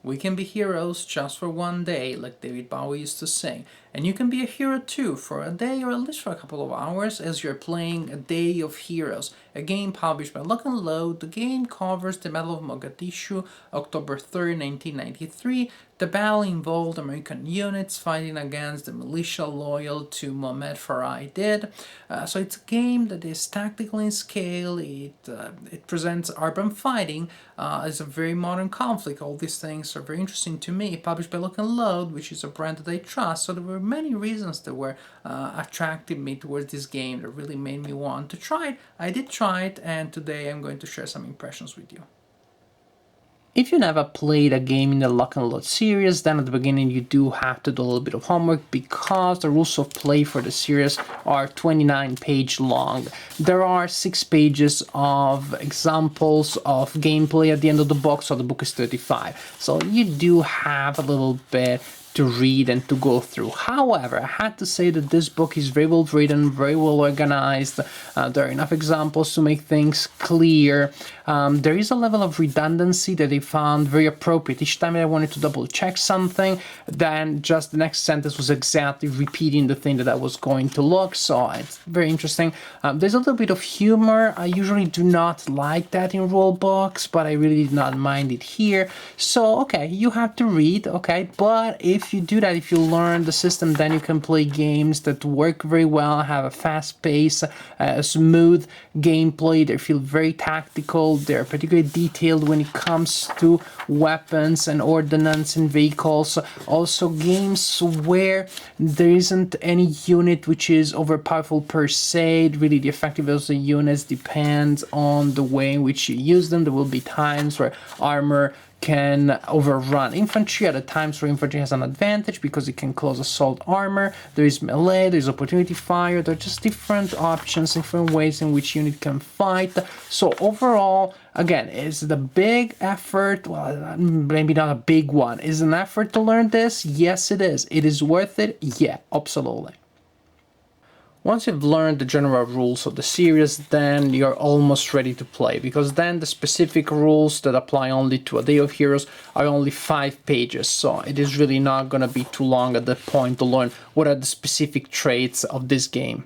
We can be heroes just for one day, like David Bowie used to sing. And you can be a hero too, for a day or at least for a couple of hours, as you're playing A Day of Heroes, a game published by Lock and Load. The game covers the Battle of Mogadishu, October 3rd, 1993. The battle involved American units fighting against the militia loyal to Mohammed Farah Aidid. So it's a game that is tactical in scale. It presents urban fighting as a very modern conflict. All these things are very interesting to me. Published by Lock and Load, which is a brand that I trust. So there were many reasons that were attracting me towards this game that really made me want to try it. I did try it, and today I'm going to share some impressions with you. If you never played a game in the Lock and Load series, then at the beginning you do have to do a little bit of homework, because the rules of play for the series are 29 pages long. There are 6 pages of examples of gameplay at the end of the book, so the book is 35. So you do have a little bit to read and to go through. However, I had to say that this book is very well written, very well organized. There are enough examples to make things clear. There is a level of redundancy that I found very appropriate. Each time I wanted to double check something, then just the next sentence was exactly repeating the thing that I was going to look. So it's very interesting. There's a little bit of humor. I usually do not like that in rule books, but I really did not mind it here. So, okay, you have to read, okay, but if you do that, if you learn the system, then you can play games that work very well, have a fast pace, smooth gameplay. They feel very tactical. They're particularly detailed when it comes to weapons and ordnance and vehicles. Also games where there isn't any unit which is overpowerful per se. Really, the effectiveness of the units depends on the way in which you use them. There will be times where armor can overrun infantry, at times where infantry has an advantage because it can close assault armor. There is melee, there is opportunity fire. There are just different options, different ways in which unit can fight. So overall, again, is it a big effort? Well, maybe not a big one. Is it an effort to learn this? Yes, it is. It is worth it? Yeah, absolutely. Once you've learned the general rules of the series, then you're almost ready to play, because then the specific rules that apply only to A Day of Heroes are only 5 pages, so it is really not gonna be too long at that point to learn what are the specific traits of this game.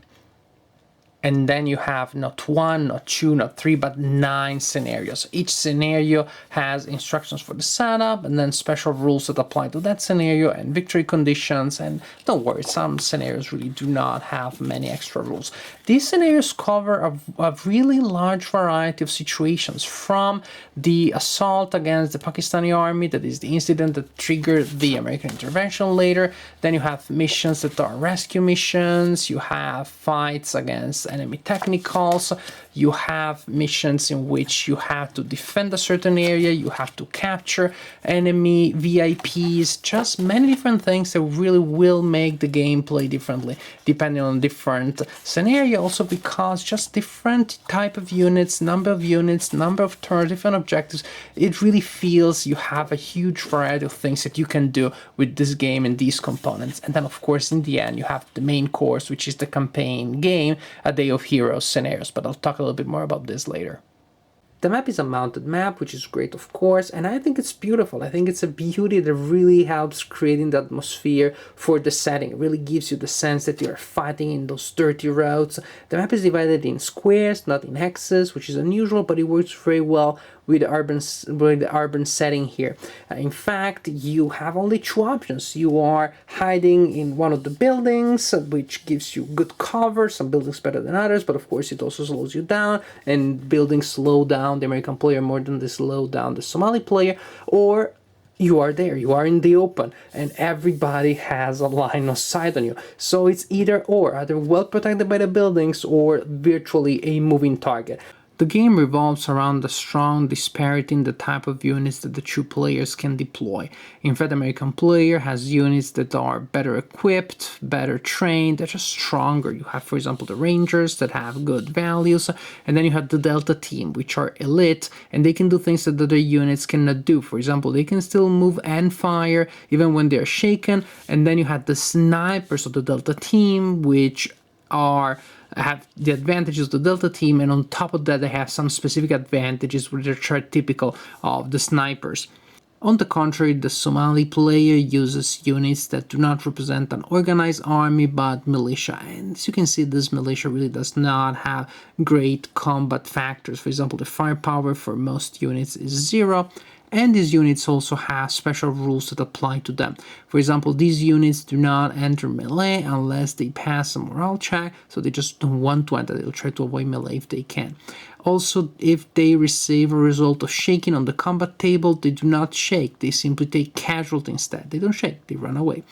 And then you have not 1, not 2, not 3, but 9 scenarios. Each scenario has instructions for the setup, and then special rules that apply to that scenario, and victory conditions. And don't worry, some scenarios really do not have many extra rules. These scenarios cover a really large variety of situations, from the assault against the Pakistani army, that is the incident that triggered the American intervention later. Then you have missions that are rescue missions. You have fights against enemy technicals. You have missions in which you have to defend a certain area, you have to capture enemy VIPs, just many different things that really will make the gameplay differently depending on different scenario. Also because just different type of units, number of turns, different objectives, it really feels you have a huge variety of things that you can do with this game and these components. And then of course in the end you have the main course, which is the campaign game, A Day of Heroes scenarios, but I'll talk a little bit more about this later. The map is a mounted map, which is great, of course, and I think it's beautiful. I think it's a beauty that really helps creating the atmosphere for the setting. It really gives you the sense that you're fighting in those dirty roads. The map is divided in squares, not in hexes, which is unusual, but it works very well with the urban setting here. In fact, you have only 2 options. You are hiding in one of the buildings, which gives you good cover, some buildings better than others, but of course it also slows you down, and buildings slow down the American player more than they slow down the Somali player. Or you are there, you are in the open, and everybody has a line of sight on you. So it's either or, either well protected by the buildings or virtually a moving target. The game revolves around the strong disparity in the type of units that the 2 players can deploy. In fact, the American player has units that are better equipped, better trained, they're just stronger. You have, for example, the Rangers that have good values, and then you have the Delta team, which are elite, and they can do things that the other units cannot do. For example, they can still move and fire even when they're shaken, and then you have the snipers of the Delta team, which have the advantages of the Delta team, and on top of that they have some specific advantages which are typical of the snipers. On the contrary, the Somali player uses units that do not represent an organized army but militia. And as you can see, this militia really does not have great combat factors. For example, the firepower for most units is 0. And these units also have special rules that apply to them. For example, these units do not enter melee unless they pass a morale check, so they just don't want to enter. They'll try to avoid melee if they can. Also, if they receive a result of shaking on the combat table, they do not shake. They simply take casualty instead. They don't shake, they run away.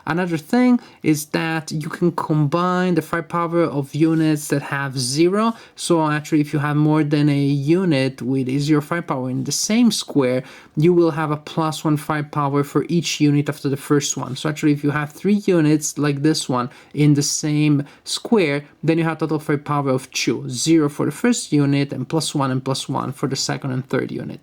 Another thing is that you can combine the firepower of units that have 0. So actually, if you have more than a unit with a 0 firepower in the same square, you will have a +1 firepower for each unit after the first one. So actually, if you have 3 units like this one in the same square, then you have total firepower of 2. 0 for the first unit, and +1 and +1 for the second and third unit.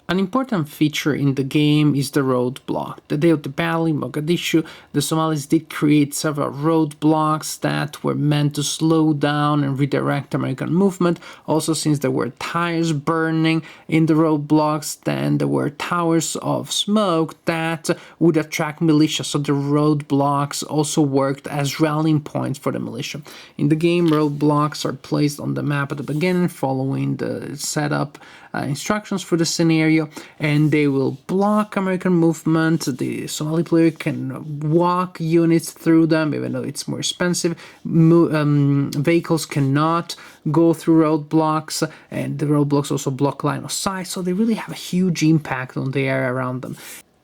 An important feature in the game is the roadblock. The day of the battle in Mogadishu, the Somalis did create several roadblocks that were meant to slow down and redirect American movement. Also, since there were tires burning in the roadblocks, then there were towers of smoke that would attract militia. So the roadblocks also worked as rallying points for the militia. In the game, roadblocks are placed on the map at the beginning, following the setup instructions for the scenario, and they will block American movement. The Somali player can walk units through them, even though it's more expensive. Vehicles cannot go through roadblocks, and the roadblocks also block line of sight, so they really have a huge impact on the area around them.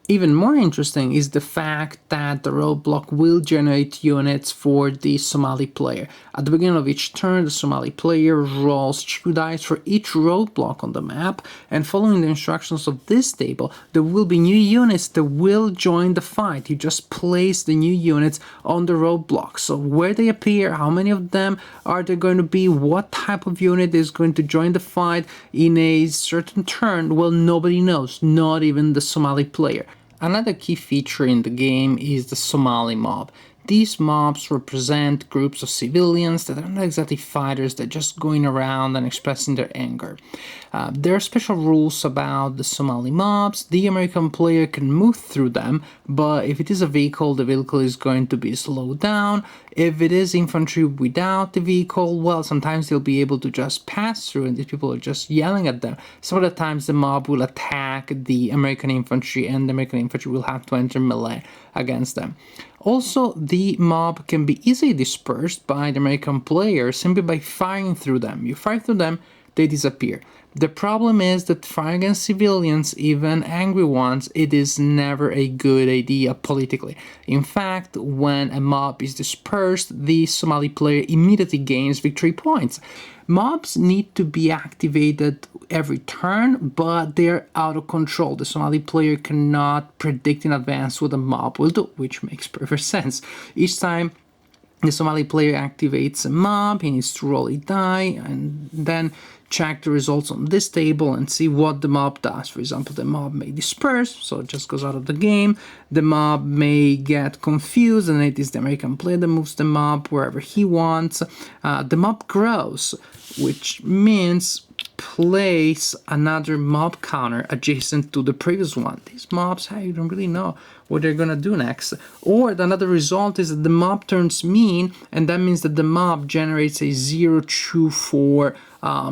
Even more interesting is the fact that the roadblock will generate units for the Somali player. At the beginning of each turn, the Somali player rolls 2 dice for each roadblock on the map, and following the instructions of this table, there will be new units that will join the fight. You just place the new units on the roadblock. So where they appear, how many of them are there going to be, what type of unit is going to join the fight in a certain turn, well, nobody knows, not even the Somali player. Another key feature in the game is the Somali Mob. These mobs represent groups of civilians that are not exactly fighters, they're just going around and expressing their anger. There are special rules about the Somali mobs. The American player can move through them, but if it is a vehicle, the vehicle is going to be slowed down. If it is infantry without the vehicle, well, sometimes they'll be able to just pass through and these people are just yelling at them. Some of the times the mob will attack the American infantry and the American infantry will have to enter melee against them. Also, the mob can be easily dispersed by the American player simply by firing through them. You fire through them, they disappear. The problem is that firing against civilians, even angry ones, it is never a good idea politically. In fact, when a mob is dispersed, the Somali player immediately gains victory points. Mobs need to be activated every turn, but they're out of control. The Somali player cannot predict in advance what a mob will do, which makes perfect sense. Each time the Somali player activates a mob, he needs to roll a die and then check the results on this table and see what the mob does. For example, the mob may disperse, so it just goes out of the game. The mob may get confused, and it is the American player that moves the mob wherever he wants. The mob grows, which means place another mob counter adjacent to the previous one. These mobs, you don't really know what they're gonna do next. Or another result is that the mob turns mean, and that means that the mob generates a 0-2-4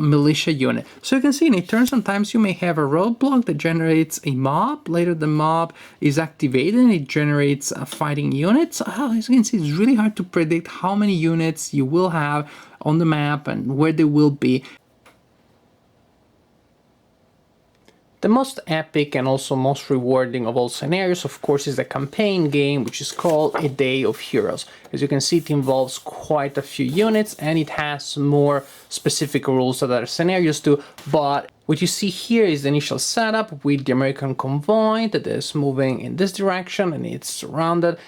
militia unit. So you can see in a turn, sometimes you may have a roadblock that generates a mob. Later the mob is activated and it generates fighting units. As you can see, it's really hard to predict how many units you will have on the map and where they will be. The most epic and also most rewarding of all scenarios, of course, is the campaign game, which is called A Day of Heroes. As you can see, it involves quite a few units and it has more specific rules that other scenarios do, but what you see here is the initial setup with the American convoy that is moving in this direction, and it's surrounded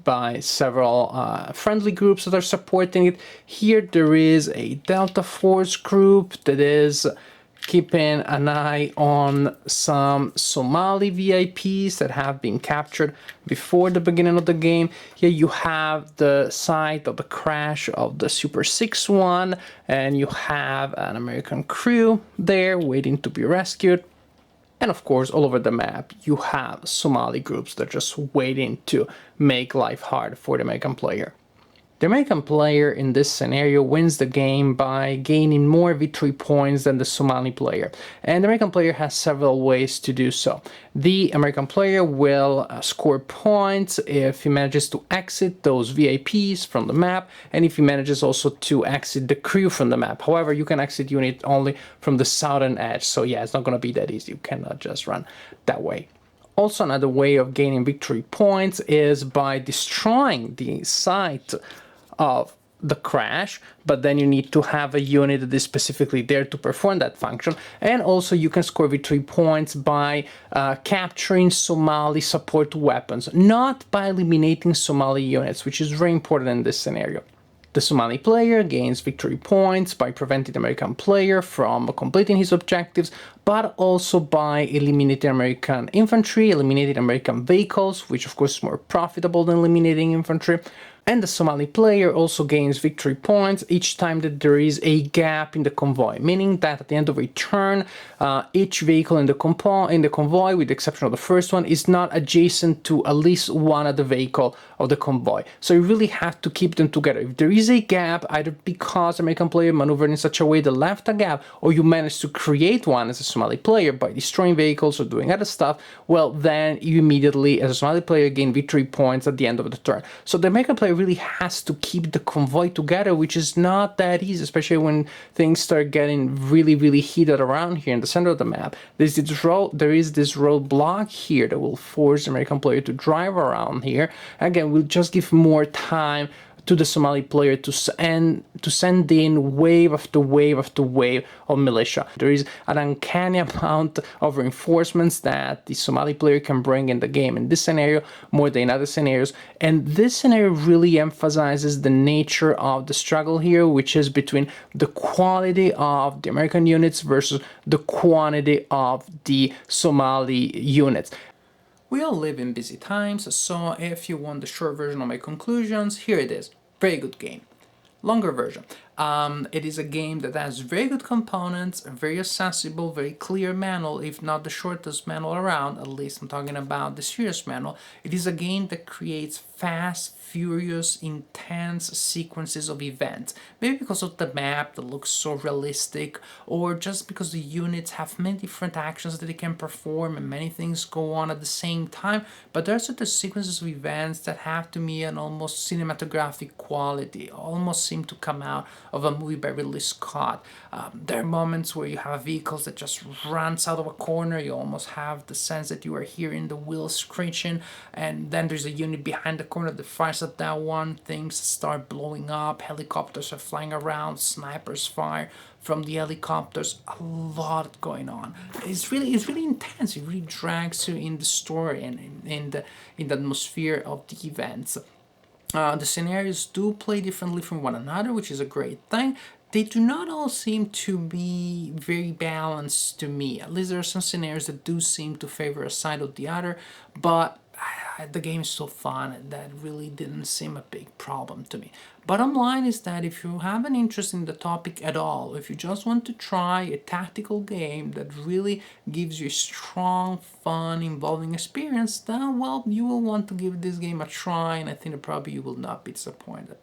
by several friendly groups that are supporting it. Here there is a Delta Force group that is keeping an eye on some Somali VIPs that have been captured before the beginning of the game. Here you have the site of the crash of the Super 6 and you have an American crew there waiting to be rescued. And of course, all over the map, you have Somali groups that are just waiting to make life hard for the American player. The American player in this scenario wins the game by gaining more victory points than the Somali player, and the American player has several ways to do so. The American player will score points if he manages to exit those VIPs from the map, and if he manages also to exit the crew from the map. However, you can exit unit only from the southern edge, so yeah, it's not going to be that easy. You cannot just run that way. Also, another way of gaining victory points is by destroying the site of the crash, but then you need to have a unit that is specifically there to perform that function. And also you can score victory points by capturing Somali support weapons, not by eliminating Somali units, which is very important in this scenario. The Somali player gains victory points by preventing the American player from completing his objectives, but also by eliminating American infantry, eliminating American vehicles, which of course is more profitable than eliminating infantry. And the Somali player also gains victory points each time that there is a gap in the convoy, meaning that at the end of a turn, each vehicle in the convoy, with the exception of the first one, is not adjacent to at least one of the vehicle of the convoy. So you really have to keep them together. If there is a gap, either because the American player maneuvered in such a way that left a gap, or you managed to create one as a Somali player by destroying vehicles or doing other stuff, well, then you immediately, as a Somali player, gain victory points at the end of the turn. So the American player really has to keep the convoy together, which is not that easy, especially when things start getting really, really heated around here in the center of the map. There is this roadblock here that will force the American player to drive around here. Again, we'll just give more time to the Somali player to send in wave after wave after wave of militia. There is an uncanny amount of reinforcements that the Somali player can bring in the game in this scenario more than in other scenarios, and this scenario really emphasizes the nature of the struggle here, which is between the quality of the American units versus the quantity of the Somali units. We all live in busy times, so if you want the short version of my conclusions, here it is. Very good game. Longer version. It is a game that has very good components, a very accessible, very clear manual, if not the shortest manual around, at least I'm talking about the serious manual. It is a game that creates fast, furious, intense sequences of events. Maybe because of the map that looks so realistic, or just because the units have many different actions that they can perform and many things go on at the same time, but there are certain sequences of events that have to me an almost cinematographic quality, almost seem to come out of a movie by Ridley Scott. There are moments where you have vehicles that just runs out of a corner, you almost have the sense that you are hearing the wheels screeching, and then there's a unit behind the corner that fires at that one, things start blowing up, helicopters are flying around, snipers fire from the helicopters, a lot going on. It's really intense. It really drags you in the story and in the atmosphere of the events. The scenarios do play differently from one another, which is a great thing. They do not all seem to be very balanced to me. At least there are some scenarios that do seem to favor a side or the other, but the game is so fun that really didn't seem a big problem to me. Bottom line is that if you have an interest in the topic at all, if you just want to try a tactical game that really gives you a strong, fun, involving experience, then well, you will want to give this game a try, and I think that probably you will not be disappointed.